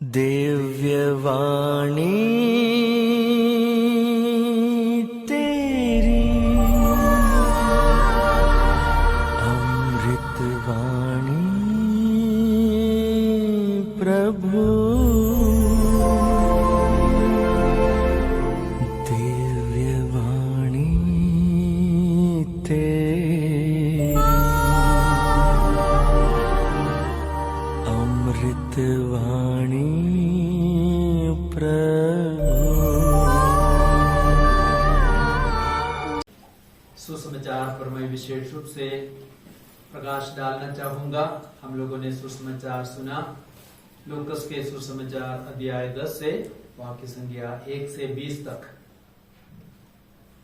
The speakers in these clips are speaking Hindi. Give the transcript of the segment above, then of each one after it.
दिव्यवाणी तेरी अमृतवाणी प्रभु। दिव्यवाणी तेरी अमृतवाणी सुसमाचार पर मैं विशेष रूप से प्रकाश डालना चाहूंगा। हम लोगों ने सुसमाचार सुना, लूकस के सुसमाचार अध्याय 10 से वाक्य संख्या 1 से 20 तक,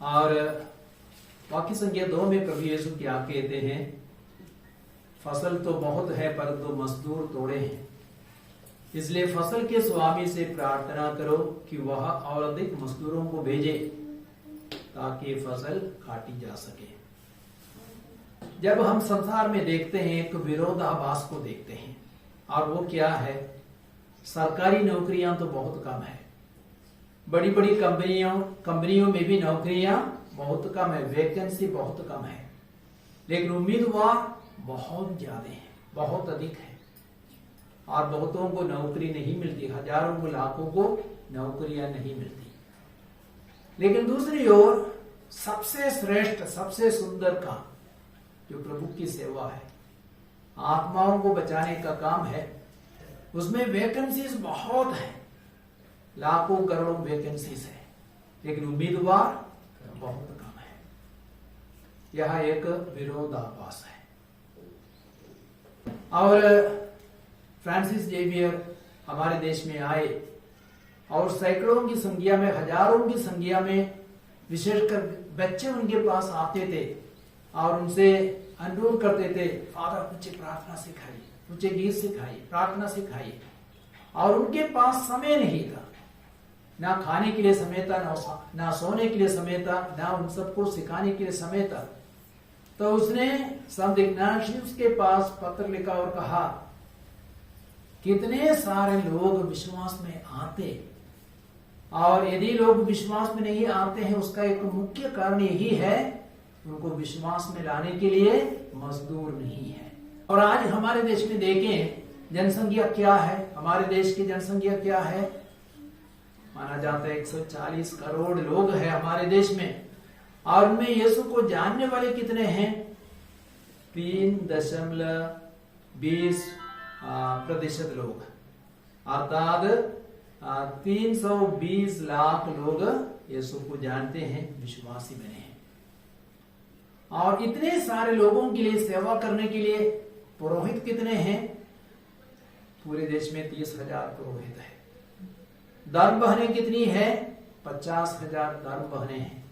और वाक्य संख्या 2 में प्रभु यीशु क्या कहते हैं? फसल तो बहुत है परंतु मजदूर थोड़े हैं, इसलिए फसल के स्वामी से प्रार्थना करो कि वह और अधिक मजदूरों को भेजे ताकि फसल काटी जा सके। जब हम संसार में देखते हैं एक विरोधाभास को देखते हैं, और वो क्या है? सरकारी नौकरियां तो बहुत कम है, बड़ी बड़ी कंपनियों में भी नौकरियां बहुत कम है, वैकेंसी बहुत कम है, लेकिन उम्मीदवार बहुत ज्यादा है, बहुत अधिक है, और बहुतों को नौकरी नहीं मिलती, हजारों को लाखों को नौकरियां नहीं मिलती। लेकिन दूसरी ओर सबसे श्रेष्ठ सबसे सुंदर काम जो प्रभु की सेवा है, आत्माओं को बचाने का काम है, उसमें वैकेंसीज बहुत है, लाखों करोड़ों वैकेंसीज है, लेकिन उम्मीदवार बहुत कम है। यह एक विरोधाभास है। और फ्रांसिस जेवियर हमारे देश में आए और सैकड़ों की संख्या में, हजारों की संख्या में विशेषकर बच्चे उनके पास आते थे और उनसे अनुरोध करते थे, फादर मुझे प्रार्थना सिखाइए, मुझे गीत सिखाइए, प्रार्थना सिखाइए। और उनके पास समय नहीं था, ना खाने के लिए समय था, ना सोने के लिए समय था, ना उन सबको सिखाने के लिए समय था। तो उसने संत इग्नाशियस के पास पत्र लिखा और कहा, कितने सारे लोग विश्वास में आते, और यदि लोग विश्वास में नहीं आते हैं उसका एक मुख्य कारण यही है, उनको विश्वास में लाने के लिए मजदूर नहीं है। और आज हमारे देश में देखें जनसंख्या क्या है, हमारे देश की जनसंख्या क्या है? माना जाता है 140 करोड़ लोग हैं हमारे देश में, और उनमें यीशु को जानने वाले कितने हैं? 3.20% लोग, अर्थात 320 लाख लोग यीशु को जानते हैं, विश्वासी बने हैं। और इतने सारे लोगों के लिए सेवा करने के लिए पुरोहित कितने हैं? पूरे देश में 30,000 पुरोहित है। धर्म बहनें कितनी है? 50,000 धर्म बहनें हैं,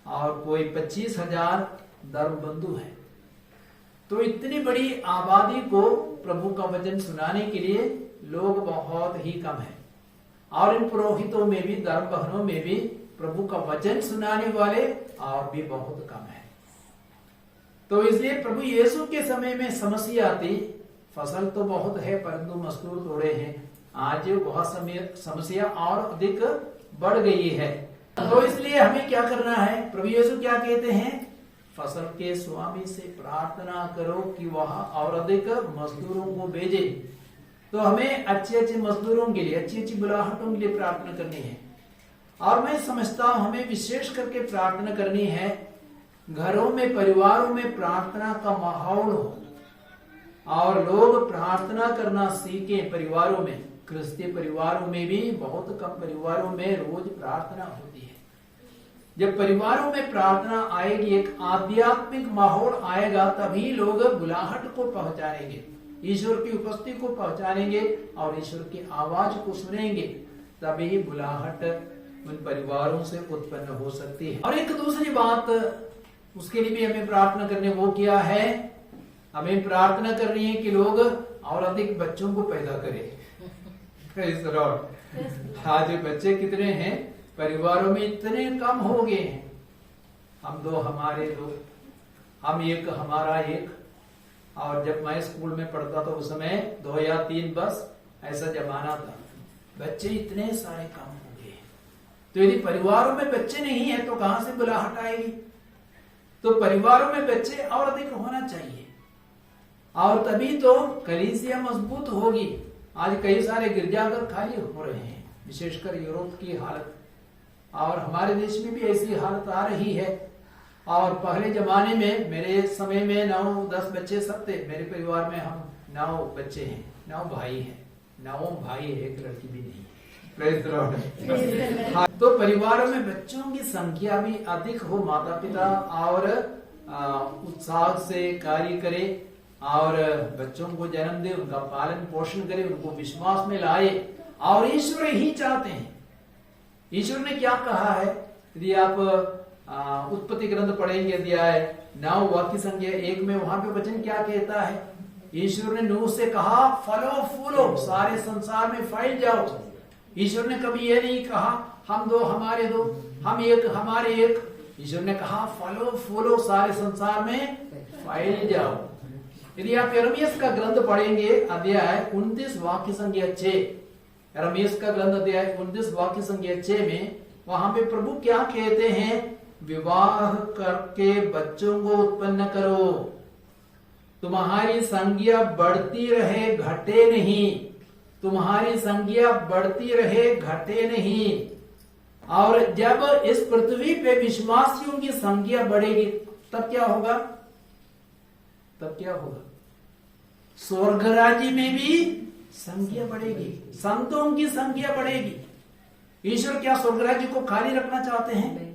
और कोई 25,000 धर्म बंधु है। तो इतनी बड़ी आबादी को प्रभु का वचन सुनाने के लिए लोग बहुत ही कम है, और इन पुरोहितों में भी, धर्म बहनों में भी प्रभु का वचन सुनाने वाले और भी बहुत कम है। तो इसलिए प्रभु यीशु के समय में समस्या आती, फसल तो बहुत है परंतु मजदूर थोड़े हैं। आज वह समस्या और अधिक बढ़ गई है। तो इसलिए हमें क्या करना है? प्रभु यीशु क्या कहते हैं? फसल के स्वामी से प्रार्थना करो कि वह और अधिक मजदूरों को भेजे। तो हमें अच्छे मजदूरों के लिए, अच्छी बुलाहटों के लिए प्रार्थना करनी है। और मैं समझता हूं हमें विशेष करके प्रार्थना करनी है, घरों में, परिवारों में प्रार्थना का माहौल हो, और लोग प्रार्थना करना सीखें। परिवारों में, क्रिस्तीय परिवारों में भी बहुत कम परिवारों में रोज प्रार्थना होती है। जब परिवारों में प्रार्थना आएगी, एक आध्यात्मिक माहौल आएगा, तभी लोग बुलाहट को पहचानेंगे, ईश्वर की उपस्थिति को पहचानेंगे और ईश्वर की आवाज को सुनेंगे, तभी बुलाहट उन परिवारों से उत्पन्न हो सकती है। और एक दूसरी बात, उसके लिए भी हमें प्रार्थना करनी, वो क्या है? हमें प्रार्थना करनी है कि लोग और अधिक बच्चों को पैदा करें। आज बच्चे कितने हैं परिवारों में? इतने कम हो गए हैं। हम दो, हमारे दो, हम एक, हमारा एक। और जब मैं स्कूल में पढ़ता था उस समय 2 या 3 बस ऐसा जमाना था, बच्चे इतने सारे कम हो गए। तो यदि परिवारों में बच्चे नहीं है तो कहां से बुलाहट आएगी? तो परिवारों में बच्चे और अधिक होना चाहिए, और तभी तो कलीसिया मजबूत होगी। आज कई सारे गिरजाघर खाली हो रहे हैं, विशेषकर यूरोप की हालत, और हमारे देश में भी ऐसी हालत आ रही है। और पहले जमाने में, मेरे समय में 9-10 बच्चे सब थे। मेरे परिवार में हम 9 बच्चे हैं, 9 भाई हैं, 9 भाई है, एक लड़की भी नहीं। Praise the Lord। हाँ, तो परिवारों में बच्चों की संख्या भी अधिक हो, माता पिता और उत्साह से कार्य करे और बच्चों को जन्म दे, उनका पालन पोषण करे, उनको विश्वास में लाए। और ईश्वर ही चाहते हैं। ईश्वर ने क्या कहा है? यदि आप उत्पत्ति ग्रंथ पढ़ेंगे अध्याय 9 वाक्य संख्या 1 में, वहां पे वचन क्या कहता है? ईश्वर ने नूह से कहा फलो फूलो, सारे संसार में फैल जाओ। ईश्वर ने कभी ये नहीं कहा हम दो हमारे दो, हम एक हमारे एक। ईश्वर ने कहा फलो फूलो, सारे संसार में फैल जाओ। यदि आप यिर्मयाह का ग्रंथ पढ़ेंगे अध्याय 29 वाक्य संख्या 6, यिर्मयाह का ग्रंथ अध्याय 29 वाक्य संख्या 6 में, वहां पे प्रभु क्या कहते हैं? विवाह करके बच्चों को उत्पन्न करो, तुम्हारी संख्या बढ़ती रहे घटे नहीं, तुम्हारी संख्या बढ़ती रहे घटे नहीं। और जब इस पृथ्वी पे विश्वासियों की संख्या बढ़ेगी तब क्या होगा? तब क्या होगा? स्वर्ग राज्य में भी संख्या बढ़ेगी, संतों की संख्या बढ़ेगी। ईश्वर क्या स्वर्ग राज्य को खाली रखना चाहते हैं?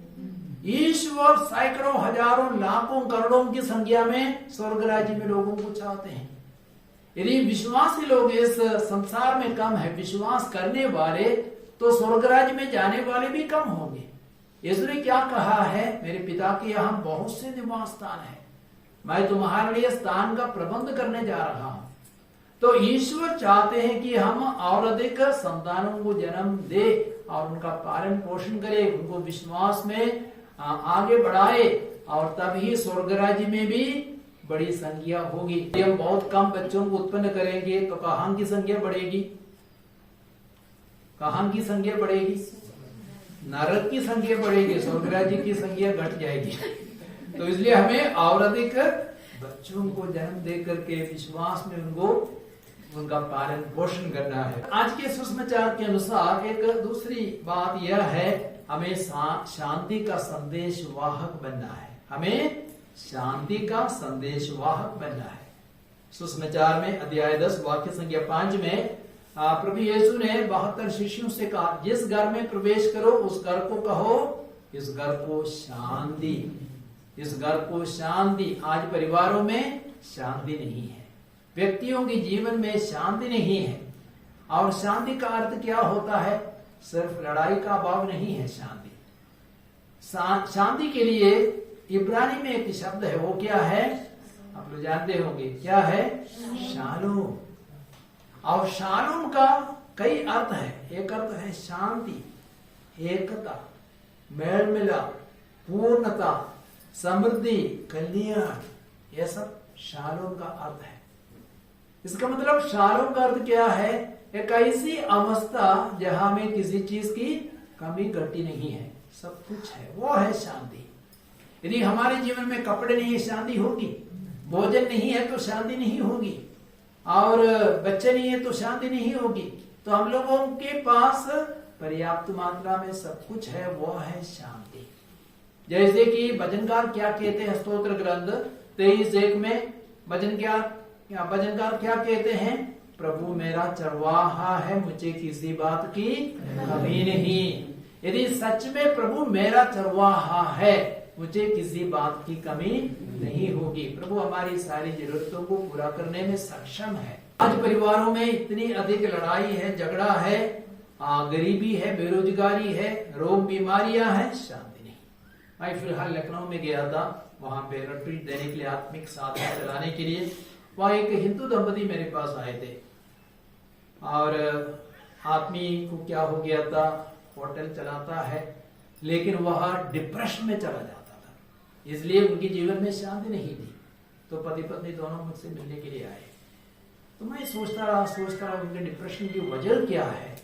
ईश्वर सैकड़ों हजारों लाखों करोड़ों की संख्या में स्वर्ग राज्य में लोगों को चाहते हैं। यदि विश्वासी लोग इस संसार में कम है, विश्वास करने वाले, तो स्वर्ग राज्य में जाने वाले भी कम होंगे। यीशु ने क्या कहा है? मेरे पिता के यहाँ बहुत से निवास स्थान है, मैं तुम्हारे लिए स्थान का प्रबंध करने जा रहा हूं। तो ईश्वर चाहते हैं कि हम और अधिक संतानों को जन्म दे और उनका पालन पोषण करे, उनको विश्वास में आगे बढ़ाए, और तभी स्वर्ग राज्य में भी बड़ी संख्या होगी। यदि हम बहुत कम बच्चों को उत्पन्न करेंगे तो कहां की संख्या बढ़ेगी? कहां की संख्या बढ़ेगी? नरक की संख्या बढ़ेगी, स्वर्ग राज्य की संख्या घट जाएगी। तो इसलिए हमें और अधिक बच्चों को जन्म दे करके विश्वास में उनका पालन पोषण करना है। आज के सुसमाचार के अनुसार एक दूसरी बात यह है, हमें शांति का संदेश वाहक बनना है। हमें शांति का संदेश वाहक बनना है। सुसमाचार में अध्याय 10 वाक्य संख्या 5 में प्रभु यीशु ने 72 शिष्यों से कहा, जिस घर में प्रवेश करो उस घर को कहो, इस घर को शांति, इस घर को शांति। आज परिवारों में शांति नहीं है, व्यक्तियों के जीवन में शांति नहीं है। और शांति का अर्थ क्या होता है? सिर्फ लड़ाई का अभाव नहीं है शांति। शांति के लिए इब्रानी में एक शब्द है, वो क्या है? आप लोग जानते होंगे, क्या है? शालोम। और शालोम का कई अर्थ है। एक अर्थ है शांति, एकता, मेल मिलाप, पूर्णता, समृद्धि, कल्याण, यह सब शालोम का अर्थ है। इसका मतलब शालोम का अर्थ क्या है? एक ऐसी अवस्था जहां में किसी चीज की कमी घटी नहीं है, सब कुछ है, वो है शांति। यदि हमारे जीवन में कपड़े नहीं है, शांति होगी। भोजन नहीं है तो शांति नहीं होगी, और बच्चे नहीं है तो शांति नहीं होगी। तो हम लोगों के पास पर्याप्त मात्रा में सब कुछ है, वो है शांति। जैसे कि भजनकार क्या कहते हैं? स्तोत्र ग्रंथ 23:1 में भजनकार क्या कहते हैं? प्रभु मेरा चरवाहा है, मुझे किसी बात की कमी नहीं। यदि सच में प्रभु मेरा चरवाहा है, मुझे किसी बात की कमी नहीं होगी। प्रभु हमारी सारी जरूरतों को पूरा करने में सक्षम है। आज परिवारों में इतनी अधिक लड़ाई है, झगड़ा है, गरीबी है, बेरोजगारी है, रोग बीमारियां हैं, शांति नहीं। मैं फिलहाल लखनऊ में गया था, वहां पे रिट्रीट देने के लिए, आत्मिक साधना चलाने के लिए। वहां एक हिंदू दंपति मेरे पास आए थे, और आदमी को क्या हो गया था? होटल चलाता है, लेकिन वह डिप्रेशन में चला जाता था, इसलिए उनके जीवन में शांति नहीं थी। तो पति पत्नी दोनों मुझसे मिलने के लिए आए। तो मैं सोचता रहा उनके डिप्रेशन की वजह क्या है।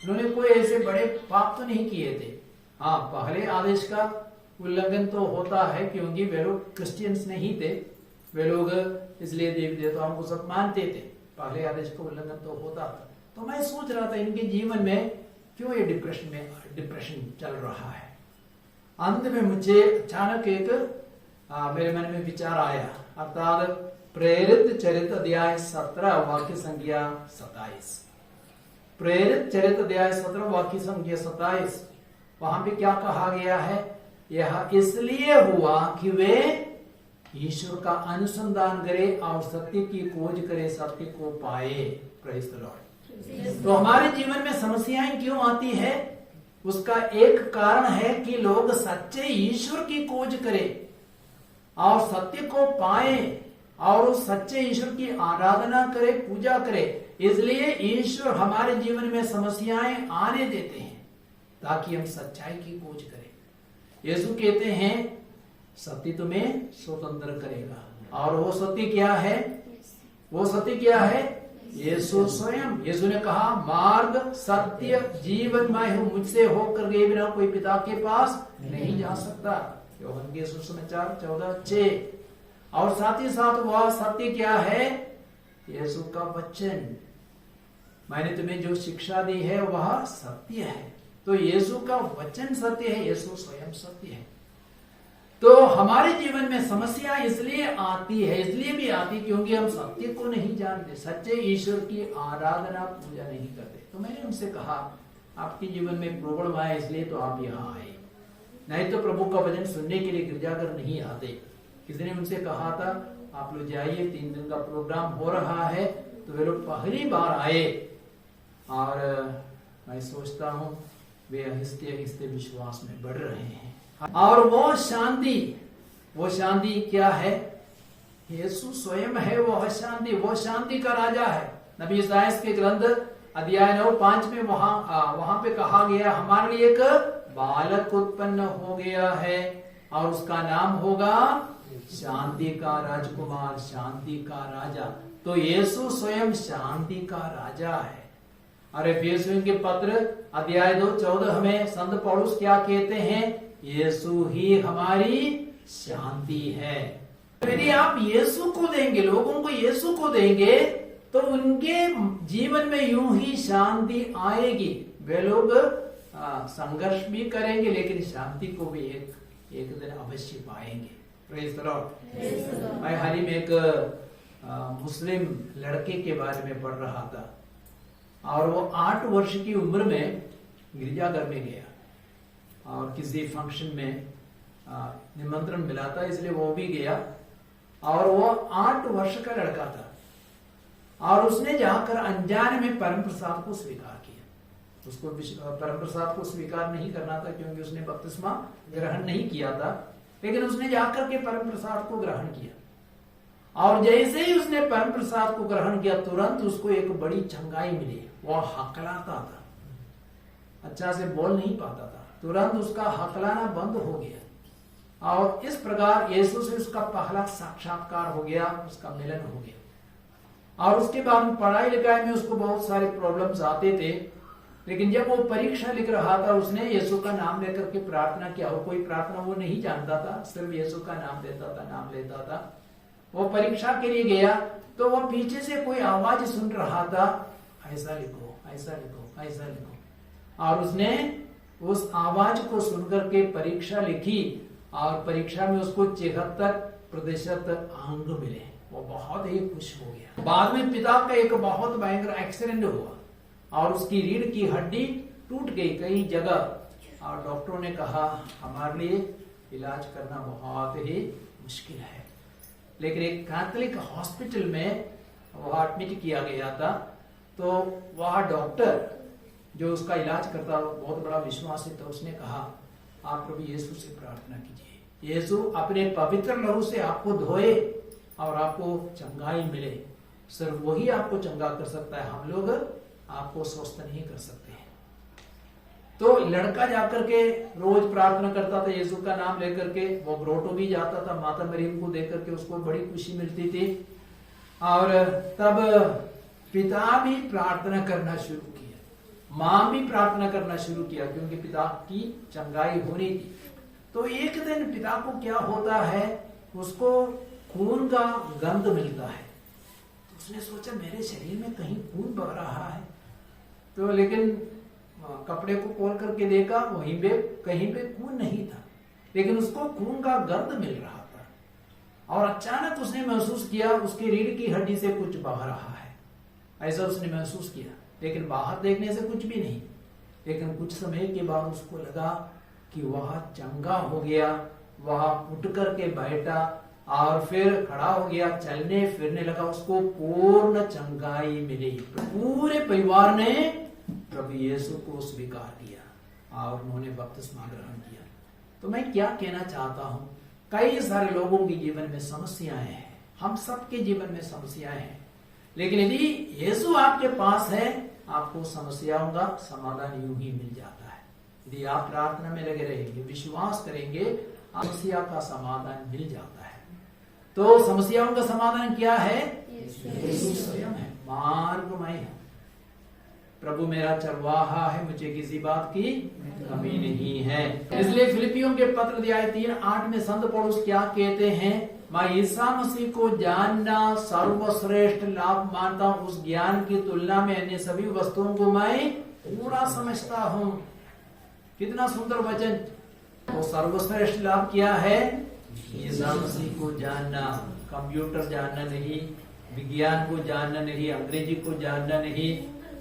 उन्होंने कोई ऐसे बड़े पाप तो नहीं किए थे। हाँ, पहले आदेश का उल्लंघन तो होता है क्योंकि वे लोग क्रिश्चियंस नहीं थे, वे लोग इसलिए देवी देवताओं को सब मानते थे। पहले आदेश का उल्लंघन तो होता था। तो मैं सोच रहा था इनके जीवन में क्यों ये डिप्रेशन चल रहा है। अंत में मुझे अचानक एक मेरे मन में विचार आया, अर्थात प्रेरित चरित्र अध्याय 17 वाक्य संख्या 27। प्रेरित चरित्र अध्याय 17 वाक्य संख्या 27, वहां पे क्या कहा गया है? यह इसलिए हुआ कि वे ईश्वर का अनुसंधान करे और सत्य की खोज करे, सत्य को पाए। Praise the Lord. तो हमारे जीवन में समस्याएं क्यों आती है? उसका एक कारण है कि लोग सच्चे ईश्वर की खोज करें और सत्य को पाए और उस सच्चे ईश्वर की आराधना करे, पूजा करे। इसलिए ईश्वर हमारे जीवन में समस्याएं आने देते हैं ताकि हम सच्चाई की खोज करें। यीशु कहते हैं सत्य तुम्हें स्वतंत्र करेगा, और वो सत्य क्या है? वो सत्य क्या है? यीशु स्वयं। यीशु ने कहा मार्ग सत्य जीवन मैं हूं, मुझसे होकर गए बिना कोई पिता के पास नहीं जा सकता। यूहन्ना के सुसमाचार 14:6। और साथ ही साथ वह सत्य क्या है? यीशु का वचन। मैंने तुम्हें जो शिक्षा दी है वह सत्य है। तो यीशु का वचन सत्य है, यीशु स्वयं सत्य है। तो हमारे जीवन में समस्या इसलिए आती है, इसलिए भी आती क्योंकि हम सत्य को नहीं जानते, सच्चे ईश्वर की आराधना पूजा नहीं करते। तो मैंने उनसे कहा आपके जीवन में प्रॉब्लम आया इसलिए तो आप यहाँ आए, नहीं तो प्रभु का वचन सुनने के लिए गिरजाघर नहीं आते। किसी ने उनसे कहा था आप लोग जाइए, 3 दिन का प्रोग्राम हो रहा है। तो वे लोग पहली बार आए और मैं सोचता हूँ वे आहिस्ते आहिस्ते विश्वास में बढ़ रहे हैं। और वो शांति क्या है? यीशु स्वयं है वह शांति, वो शांति का राजा है। नबी इसायाह के ग्रंथ अध्याय 9:5 में वहां पे कहा गया हमारे लिए एक बालक उत्पन्न हो गया है और उसका नाम होगा शांति का राजकुमार, शांति का राजा। तो यीशु स्वयं शांति का राजा है। और एफिसियों के पत्र अध्याय 2:14 में संत पौलुस क्या कहते हैं? यीशु ही हमारी शांति है। यदि आप यीशु को देंगे, लोगों को यीशु को देंगे, तो उनके जीवन में यूं ही शांति आएगी। वे लोग संघर्ष भी करेंगे लेकिन शांति को भी एक दिन अवश्य पाएंगे। Praise the Lord. मैं हाल ही में एक मुस्लिम लड़के के बारे में पढ़ रहा था और वो 8 वर्ष की उम्र में गिरजाघर में गया और किसी फंक्शन में निमंत्रण मिला था इसलिए वो भी गया। और वो 8 वर्ष का लड़का था और उसने जाकर अनजाने में परम प्रसाद को स्वीकार किया। उसको परम प्रसाद को स्वीकार नहीं करना था क्योंकि उसने बपतिस्मा ग्रहण नहीं किया था, लेकिन उसने जाकर के परम प्रसाद को ग्रहण किया। और जैसे ही उसने परम प्रसाद को ग्रहण किया तुरंत उसको एक बड़ी चंगाई मिली। वो हकलाता था, अच्छा से बोल नहीं पाता था, तुरंत उसका हकलाना बंद हो गया। और इस प्रकार यीशु से उसका पहला साक्षात्कार हो गया, उसका मिलन हो गया। और उसके बाद पढ़ाई लिखाई में उसको बहुत सारे प्रॉब्लम्स आते थे, लेकिन जब वो परीक्षा लिख रहा था उसने यीशु का नाम लेकर के प्रार्थना किया। और कोई प्रार्थना वो नहीं जानता था, सिर्फ यीशु का नाम लेता था, नाम लेता था। वो परीक्षा के लिए गया तो वो पीछे से कोई आवाज सुन रहा था, ऐसा लिखो, ऐसा लिखो, ऐसा लिखो। और उसने उस आवाज को सुनकर के परीक्षा लिखी और परीक्षा में उसको 76% अंक मिले। वो बहुत ही खुश हो गया। बाद में पिता का एक बहुत भयंकर एक्सीडेंट हुआ और उसकी रीढ़ की हड्डी टूट गई कई जगह। और डॉक्टरों ने कहा हमारे लिए इलाज करना बहुत ही मुश्किल है। लेकिन एक कैथोलिक हॉस्पिटल में वह एडमिट किया गया था। तो वह डॉक्टर जो उसका इलाज करता बहुत बड़ा विश्वासी था, उसने कहा आप प्रभु यीशु से प्रार्थना कीजिए, यीशु अपने पवित्र लहू से आपको धोए और आपको चंगाई मिले। सिर्फ वही आपको चंगा कर सकता है, हम लोग आपको स्वस्थ नहीं कर सकते हैं। तो लड़का जाकर के रोज प्रार्थना करता था यीशु का नाम लेकर के। वो ग्रोटो भी जाता था, माता मरियम को देख करके उसको बड़ी खुशी मिलती थी। और तब पिता भी प्रार्थना करना शुरू किया, मां भी प्रार्थना करना शुरू किया, क्योंकि पिता की चंगाई होनी थी। तो एक दिन पिता को क्या होता है, उसको खून का गंध मिलता है। तो उसने सोचा मेरे शरीर में कहीं खून बह रहा है, तो लेकिन कपड़े को खोल करके देखा, वहीं पे कहीं पे खून नहीं था, लेकिन उसको खून का गंध मिल रहा था। और अचानक उसने महसूस किया उसकी रीढ़ की हड्डी से कुछ बह रहा है, ऐसा उसने महसूस किया, लेकिन बाहर देखने से कुछ भी नहीं। लेकिन कुछ समय के बाद उसको लगा कि वह चंगा हो गया, वह उठ करके बैठा और फिर खड़ा हो गया, चलने फिरने लगा, उसको पूर्ण चंगाई मिली। पूरे परिवार ने प्रभु यीशु को स्वीकार किया और उन्होंने बपतिस्मा ग्रहण किया। तो मैं क्या कहना चाहता हूं, कई सारे लोगों के जीवन में समस्याएं हैं, हम सबके जीवन में समस्याएं हैं, लेकिन यदि यीशु आपके पास है, आपको समस्याओं का समाधान यूं ही मिल जाता है। यदि आप प्रार्थना में लगे रहेंगे, विश्वास करेंगे, समस्या का समाधान मिल जाता है। तो समस्याओं का समाधान क्या है? यीशु स्वयं है, मार्गमय है। प्रभु मेरा चरवाहा है, मुझे किसी बात की कमी नहीं है। इसलिए फिलिपियों के पत्र अध्याय 3:8 में संत पौलुस क्या कहते हैं, मैं ईसा मसीह को जानना सर्वश्रेष्ठ लाभ मानता हूं, उस ज्ञान की तुलना में अन्य सभी वस्तुओं को मैं पूरा समझता हूं। कितना सुंदर वचन। तो सर्वश्रेष्ठ लाभ क्या है? ईसा मसीह को जानना, कंप्यूटर जानना नहीं, विज्ञान को जानना नहीं, अंग्रेजी को जानना नहीं,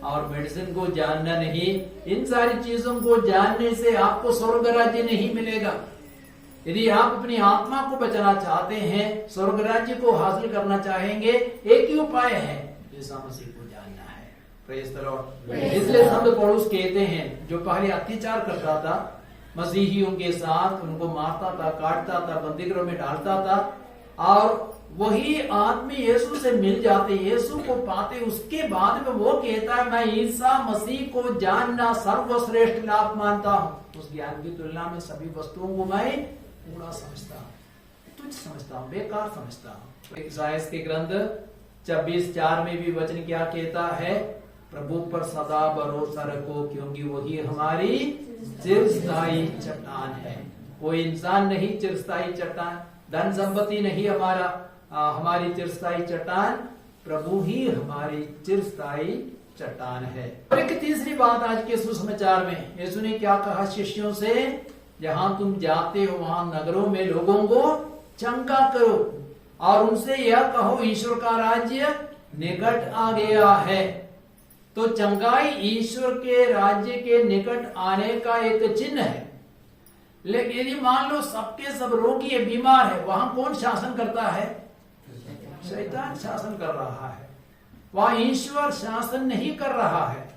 और मेडिसिन को जानना नहीं। इन सारी चीजों को जानने से आपको स्वर्ग राज्य नहीं मिलेगा। यदि आप अपनी आत्मा को बचाना चाहते हैं, स्वर्ग राज्य को हासिल करना चाहेंगे, एक ही उपाय है, ईसा मसीह को जानना है। Praise the Lord. इसलिए संत पौलुस कहते हैं, जो पहले अत्याचार करता था मसीहियों के साथ, उनको मारता था, काटता था, बंदीगृह में डालता था, और वही आदमी यीशु से मिल जाते, यीशु को पाते, उसके बाद में वो कहता है मैं ईसा मसीह को जानना सर्वश्रेष्ठ लाभ मानता हूं, उस ज्ञान की तुलना में सभी वस्तुओं को मैं पूरा समझता हूं, तुच्छ समझता हूं, बेकार समझता हूं। इसायाह के ग्रंथ 26:4 में भी वचन क्या कहता है, प्रभु पर सदा भरोसा रखो, क्योंकि वही हमारी चिरस्थायी चट्टान है। कोई इंसान नहीं चिरस्थायी चट्टान, धन संपत्ति नहीं हमारी चिरस्थायी चट्टान, प्रभु ही हमारी चिरस्थायी चट्टान है। और एक तीसरी बात आज के सुसमाचार में यीशु ने क्या कहा शिष्यों से, जहां तुम जाते हो वहां नगरों में लोगों को चंगा करो और उनसे यह कहो ईश्वर का राज्य निकट आ गया है। तो चंगाई ईश्वर के राज्य के निकट आने का एक चिन्ह है। लेकिन यदि मान लो सबके सब रोगी है, बीमार है, वहां कौन शासन करता है? शैतान शासन कर रहा है, वहां ईश्वर शासन नहीं कर रहा है।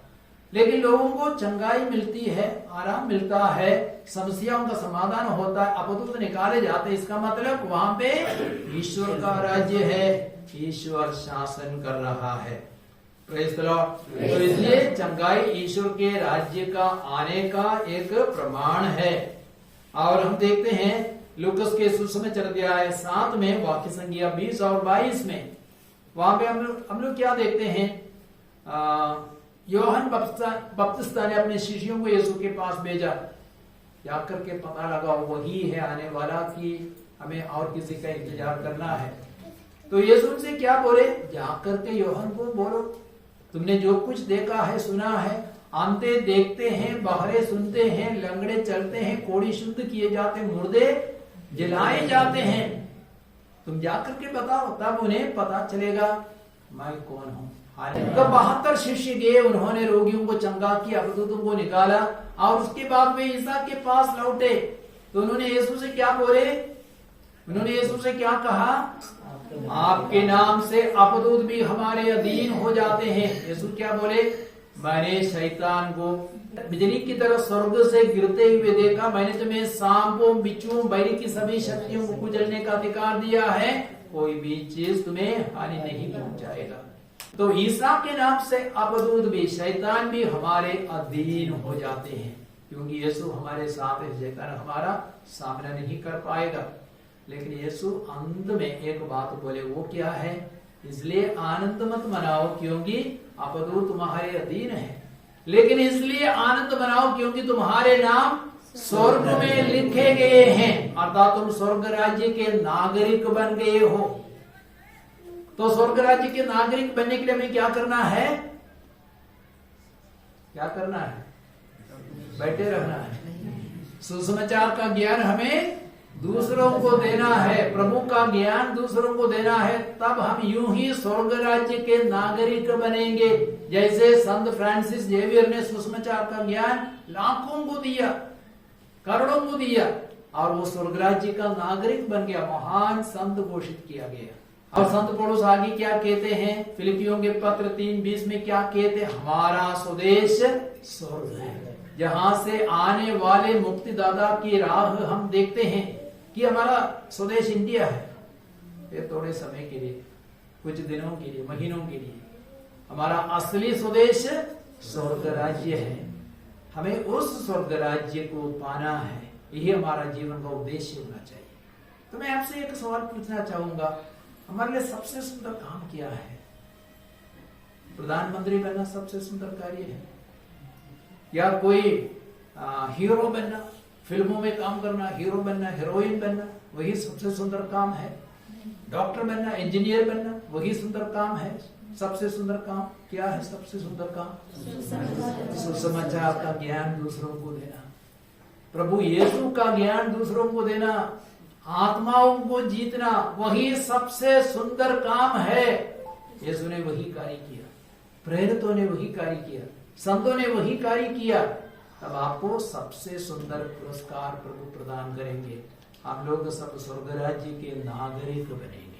लेकिन लोगों को चंगाई मिलती है, आराम मिलता है, समस्याओं का समाधान होता है, अपदूत निकाले जाते हैं। इसका मतलब वहां पे ईश्वर का राज्य है, ईश्वर शासन कर रहा है। Praise the Lord. तो इसलिए चंगाई ईश्वर के राज्य का आने का एक प्रमाण है। और हम देखते हैं लूकस के सुसमाचार अध्याय 7 में वाक्य संख्या 20 और 22 में, वहां पे हम लोग क्या देखते हैं, यूहन्ना बपतिस्मा ने अपने शिष्यों को यीशु के पास भेजा, जाकर के पता लगा वही है आने वाला, कि हमें और किसी का इंतजार करना है। तो यीशु उनसे क्या बोले, जाकर के यूहन्ना को बोलो, तुमने जो कुछ देखा है, सुना है, आंते देखते हैं, बहरे सुनते हैं, लंगड़े चलते हैं, कोढ़ी शुद्ध किए जाते, मुर्दे जलाए जाते हैं, तुम जाकर के बताओ, तब उन्हें पता चलेगा मैं कौन हूं। तो 72 शिष्य गए, उन्होंने रोगियों को चंगा किया, अपदूतों को निकाला, और उसके बाद वे ईसा के पास लौटे। तो उन्होंने यीशु से क्या बोले, उन्होंने यीशु से क्या कहा, आपके नाम से अपदूत भी हमारे अधीन हो जाते हैं। यीशु क्या बोले, मैंने शैतान को बिजली की तरह स्वर्ग से गिरते हुए देखा, मैंने तुम्हें सांपों, बिच्छुओं, बैरी की सभी शक्तियों को कुचलने का अधिकार दिया है, कोई भी चीज तुम्हें हानि नहीं पहुंचाएगा। तो ईसा के नाम से अपदूत भी, शैतान भी हमारे अधीन हो जाते हैं, क्योंकि यीशु हमारे साथ है, शैतान हमारा सामना नहीं कर पाएगा। लेकिन यीशु अंत में एक बात बोले, वो क्या है, इसलिए आनंद मत मनाओ क्योंकि अपदो तुम्हारे अधीन है, लेकिन इसलिए आनंद मनाओ क्योंकि तुम्हारे नाम स्वर्ग में लिखे गए हैं, अर्थात तुम स्वर्ग राज्य के नागरिक बन गए हो। तो स्वर्ग राज्य के नागरिक बनने के लिए हमें क्या करना है? क्या करना है? बैठे रहना है। सुसमाचार का ज्ञान हमें दूसरों को देना है, प्रभु का ज्ञान दूसरों को देना है, तब हम यूं ही स्वर्ग राज्य के नागरिक बनेंगे। जैसे संत फ्रांसिस जेवियर ने सुसमाचार का ज्ञान लाखों को दिया, करोड़ों को दिया, और वो स्वर्ग राज्य का नागरिक बन गया, महान संत घोषित किया गया। और संत पौलुस आगे क्या कहते हैं? फिलिपियों के पत्र 3:20 में क्या कहते हैं? हमारा स्वदेश स्वर्ग है, जहां से आने वाले मुक्तिदाता की राह हम देखते हैं कि हमारा स्वदेश इंडिया है। ये थोड़े समय के लिए, कुछ दिनों के लिए, महीनों के लिए, हमारा असली स्वदेश स्वर्ग राज्य है। हमें उस स्वर्ग राज्य को पाना है, यही हमारा जीवन का उद्देश्य होना चाहिए। तो मैं आपसे एक सवाल पूछना चाहूंगा, हमारे लिए सबसे सुंदर काम क्या है? प्रधानमंत्री बनना सबसे सुंदर कार्य है, या कोई हीरो बनना, फिल्मों में काम करना, हीरो बनना, हीरोइन बनना, वही सबसे सुंदर काम है? डॉक्टर बनना, इंजीनियर बनना, वही सुंदर काम है? सबसे सुंदर काम क्या है? सबसे सुंदर काम सुसमाचार का ज्ञान दूसरों को देना, प्रभु यीशु का ज्ञान दूसरों को देना, आत्माओं को जीतना, वही सबसे सुंदर काम है। यीशु ने वही कार्य किया, प्रेरितों ने वही कार्य किया, संतों ने वही कार्य किया। तब आपको सबसे सुंदर पुरस्कार प्रभु प्रदान करेंगे। हम लोग सब स्वर्ग राज्य के नागरिक बनेंगे।